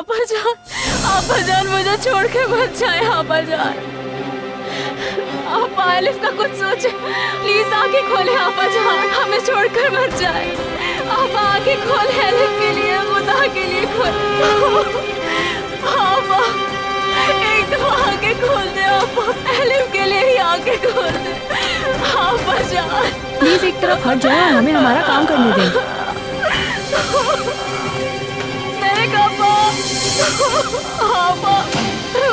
आपा जान मुझे छोड़ के मत जाए आपा जान। आपा एलिफ का कुछ सोचे, प्लीज आंखें खोले आपा जान, हमें छोड़कर मत जाए। आपा आंखें खोले एलिफ के लिए, खुदा के लिए खोल। आपा एक दो आंखें खोल दे आपा, एलिफ के लिए ही आंखें खोल दे आपा जान। प्लीज एक तरफ हट जाओ, हमें हमारा काम करने दें। आपा,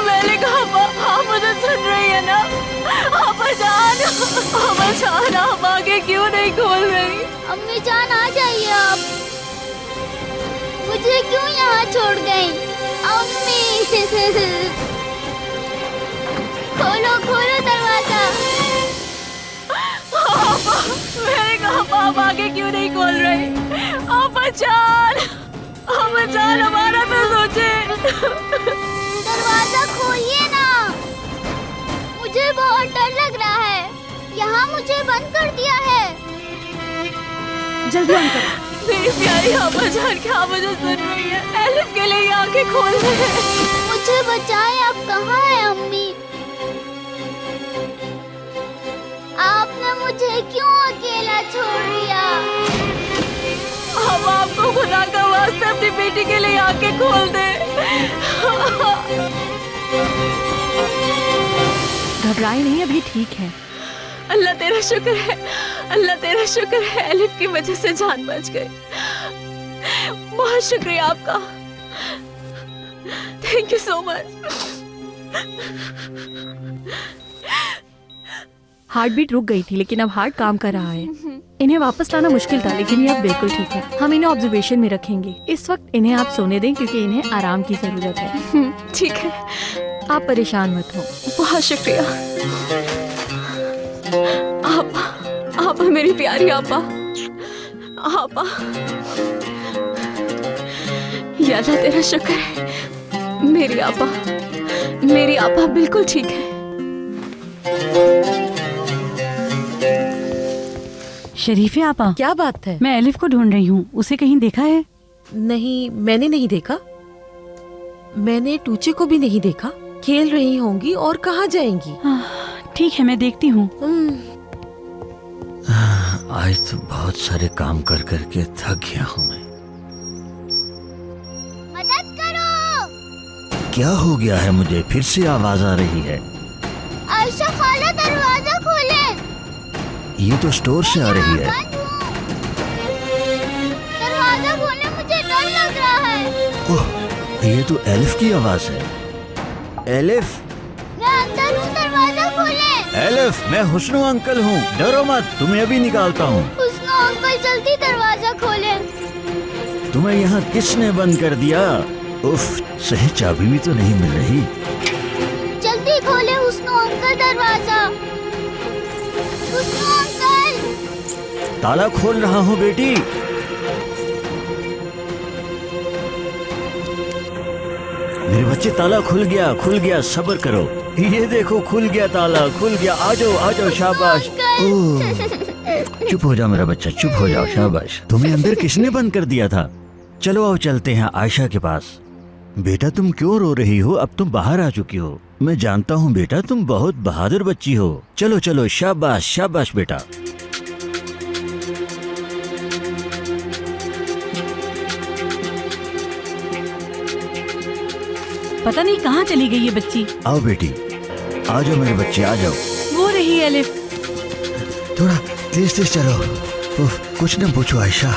मैंने कहा आप मुझे सुन रही है ना? आपा जान आप आगे क्यों नहीं खोल रही? अम्मी जान आ जाइए आप, मुझे क्यों यहाँ छोड़ गई? अम्मी खोलो खोलो दरवाजा। आपा, मैंने कहा आप आगे क्यों नहीं खोल रही? आपा जान हमारा तो सोचे। दरवाजा खोलिए ना, मुझे बहुत डर लग रहा है, यहाँ मुझे बंद कर दिया है। जल्दी ऑन करो। मेरी प्यारी आपा जान, क्या मुझे सुन रही है? एलिफ के लिए आंखें खोल रहे हैं। मुझे बचाएं, आप कहाँ हैं अम्मी? आपने मुझे क्यों अकेला छोड़ दिया? अब आपको खुदा का वास्ते अपनी बेटी के लिए आंखें खोल दे। घबराए नहीं, अभी ठीक है। अल्लाह तेरा शुक्र है, अल्लाह तेरा शुक्र है, एलिफ की वजह से जान बच गई। बहुत शुक्रिया आपका, thank you so much. Heart beat रुक गई थी, लेकिन अब हार्ट काम कर रहा है। इन्हें वापस लाना मुश्किल था, लेकिन ये अब बिल्कुल ठीक है। हम इन्हें ऑब्जर्वेशन में रखेंगे। इस वक्त इन्हें आप सोने दें, क्योंकि इन्हें आराम की जरूरत है। ठीक है, आप परेशान मत हो। बहुत शुक्रिया। आपा मेरी प्यारी आपा, आपा या अल्लाह तेरा शुक्र है, मेरी आपा बिल्कुल ठीक है। शरीफे आपा, क्या बात है? मैं एलिफ को ढूंढ रही हूँ, उसे कहीं देखा है? नहीं, मैंने नहीं देखा। मैंने टूचे को भी नहीं देखा। खेल रही होंगी और कहाँ जाएंगी? ठीक है, मैं देखती हूँ। आज तो बहुत सारे काम कर करके थक गया हूँ मैं। मदद करो। क्या हो गया है? मुझे फिर से आवाज आ रही है। आयशा खाला दरवाजा खोले। ये तो स्टोर से आ रही है। दरवाजा खोले, मुझे डर लग रहा है। ओह, ये तो एलिफ की आवाज है। एलिफ, मैं अंदर हूँ, दरवाजा खोले। एलिफ, मैं हुस्नो अंकल हूँ, डरो मत, तुम्हें अभी निकालता हूँ। हुस्नो अंकल, जल्दी दरवाजा खोले। तुम्हें यहाँ किसने बंद कर दिया? उफ, सही चाबी भी तो नहीं मिल रही। जल्दी खोले हुस्नो अंकल दरवाजा। हुस्नो अंकल, ताला खोल रहा हूँ बेटी। मेरे बच्चे, ताला खुल गया, सब्र करो। ये देखो, खुल गया ताला, खुल गया। आ जाओ, शाबाश। ओह, चुप हो जाओ मेरा बच्चा, चुप हो जाओ, शाबाश। तुम्हें अंदर किसने बंद कर दिया था? चलो आओ चलते हैं आयशा के पास। बेटा, तुम क्यों रो रही हो? अब तुम बाहर आ चुकी हो। मैं जानता हूँ बेटा, तुम बहुत बहादुर बच्ची हो। चलो चलो, शाबाश शाबाश बेटा। पता नहीं कहाँ चली गई ये बच्ची। आओ बेटी, आ जाओ मेरे बच्चे, आ जाओ। वो रही एलिफ। थोड़ा तेज तेज चलो। उफ, कुछ न पूछो आयशा,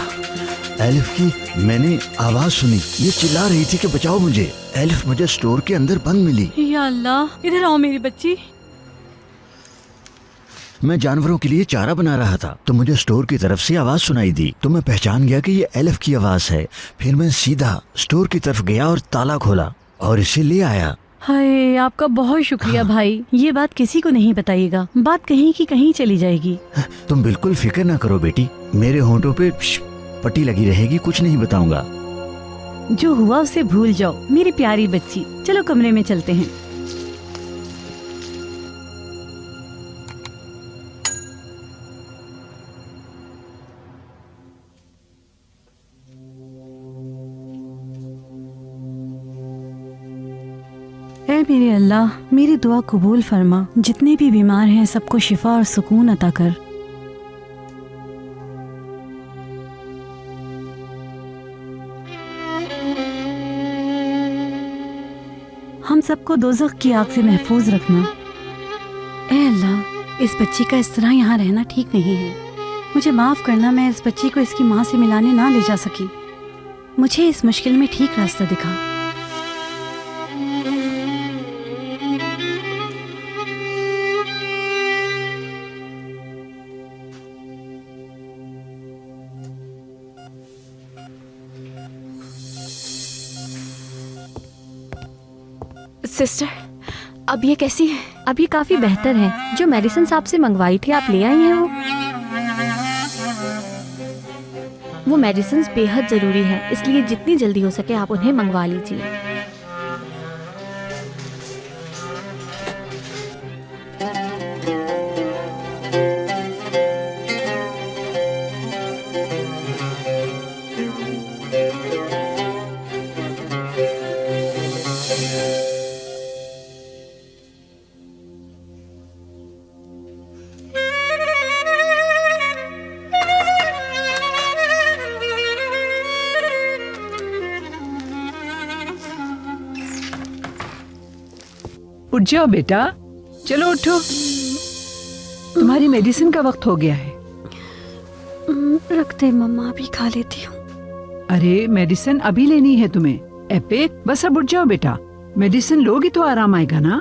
एलिफ की मैंने आवाज सुनी। ये चिल्ला रही थी कि बचाओ मुझे। एलिफ मुझे स्टोर के अंदर बंद मिली। या अल्लाह, इधर आओ मेरी बच्ची। मैं जानवरों के लिए चारा बना रहा था, तो मुझे स्टोर की तरफ से आवाज सुनाई दी, तो मैं पहचान गया कि ये एलिफ की आवाज है। फिर मैं सीधा स्टोर की तरफ गया और ताला खोला और इसे ले आया। हाय, आपका बहुत शुक्रिया भाई। ये बात किसी को नहीं बताइएगा, बात कहीं की कहीं चली जाएगी। तुम बिल्कुल फिक्र ना करो बेटी, मेरे होंठों पे पट्टी लगी रहेगी, कुछ नहीं बताऊंगा। जो हुआ उसे भूल जाओ मेरी प्यारी बच्ची। चलो कमरे में चलते हैं। ऐ मेरे अल्लाह, मेरी दुआ कबूल फरमा। जितने भी बीमार हैं सबको शिफा और सुकून अता कर। हम सबको दोज़ख की आग से महफूज रखना। ऐ अल्लाह, इस बच्ची का इस तरह यहाँ रहना ठीक नहीं है। मुझे माफ़ करना, मैं इस बच्ची को इसकी माँ से मिलाने ना ले जा सकी। मुझे इस मुश्किल में ठीक रास्ता दिखा। सिस्टर, अब ये कैसी है? अब ये काफी बेहतर है। जो मेडिसिन आपसे से मंगवाई थी आप ले आई हैं वो मेडिसिन बेहद जरूरी है, इसलिए जितनी जल्दी हो सके आप उन्हें मंगवा लीजिए। उठ जाओ बेटा, चलो उठो, तुम्हारी मेडिसिन का वक्त हो गया है। रखते मम्मा, अभी खा लेती हूँ। अरे मेडिसिन अभी लेनी है तुम्हें। एपे, बस अब उठ जाओ बेटा, मेडिसिन लोगी तो आराम आएगा ना।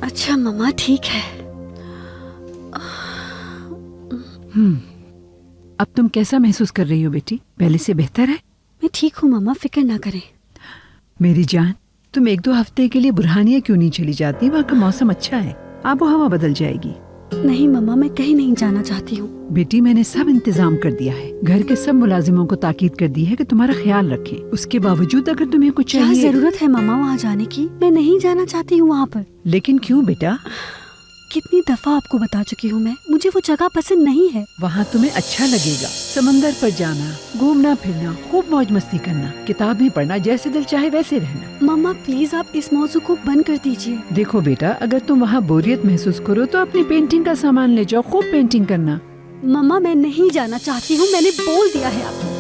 अच्छा मम्मा, ठीक है। अब तुम कैसा महसूस कर रही हो बेटी? पहले से बेहतर है? मैं ठीक हूँ मम्मा, फिक्र ना करें। मेरी जान, तुम 1-2 हफ्ते के लिए बुरहानिया क्यों नहीं चली जाती? वहाँ का मौसम अच्छा है, आबो हवा बदल जाएगी। नहीं मम्मा, मैं कहीं नहीं जाना चाहती हूँ। बेटी, मैंने सब इंतजाम कर दिया है। घर के सब मुलाजिमों को ताकीद कर दी है कि तुम्हारा ख्याल रखें। उसके बावजूद अगर तुम्हें कुछ क्या चाहिए। जरूरत है मम्मा वहाँ जाने की? मैं नहीं जाना चाहती हूँ वहाँ पर। लेकिन क्यों बेटा? कितनी दफा आपको बता चुकी हूँ मैं, मुझे वो जगह पसंद नहीं है। वहाँ तुम्हें अच्छा लगेगा। समंदर पर जाना, घूमना फिरना, खूब मौज मस्ती करना, किताब भी पढ़ना, जैसे दिल चाहे वैसे रहना। मम्मा प्लीज आप इस मौजू को बंद कर दीजिए। देखो बेटा, अगर तुम वहाँ बोरियत महसूस करो तो अपनी पेंटिंग का सामान ले जाओ, खूब पेंटिंग करना। मम्मा मैं नहीं जाना चाहती हूँ, मैंने बोल दिया है आपको।